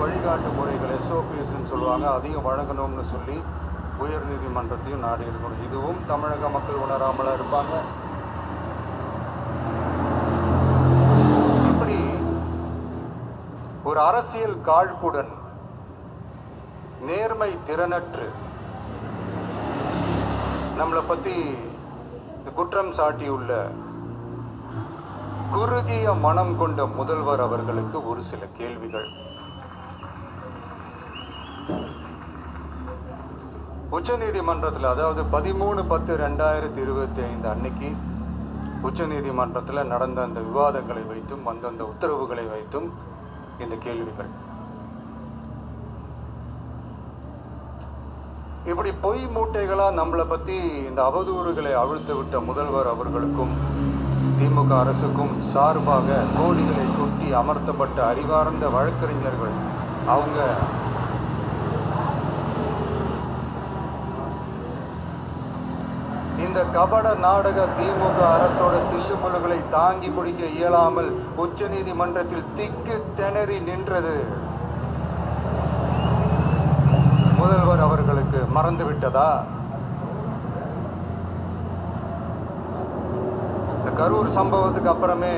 வழிகாட்டு முறைகள் எஸ்ஓபிஎஸ்ன்னு சொல்லுவாங்க, அதையும் வழங்கணும்னு சொல்லி உயர் நீதிமன்றத்தையும் நாடி இருக்கணும். இதுவும் தமிழக மக்கள் உணராமல இருப்பாங்க. இப்படி ஒரு அரசியல் காழ்ப்புடன் நேர்மை திறனற்று நம்மளை பத்தி குற்றம் சாட்டியுள்ள குறுகிய மனம் கொண்ட முதல்வர் அவர்களுக்கு ஒரு சில கேள்விகள். உச்ச நீதிமன்றத்தில், அதாவது 13/10/2025 அன்னைக்கு உச்ச நீதிமன்றத்தில் நடந்த அந்த விவாதங்களை வைத்தும் அந்தந்த உத்தரவுகளை வைத்தும் இந்த கேள்விகள். இப்படி பொய் மூட்டைகளா நம்மளை பத்தி இந்த அவதூறுகளை அவிழ்த்து விட்ட முதல்வர் அவர்களுக்கும் திமுக அரசுக்கும் சார்பாக கோடிகளை கொட்டி அமர்த்தப்பட்ட அறிவார்ந்த வழக்கறிஞர்கள் அவங்க இந்த கபட நாடக திமுக அரசோட தில்லுமுழுகளை தாங்கி பிடிக்க இயலாமல் உச்ச நீதிமன்றத்தில் திக்கு திணறி நின்றது முதல்வர் அவர்களுக்கு மறந்துவிட்டதா? இந்த கரூர் சம்பவத்துக்கு அப்புறமே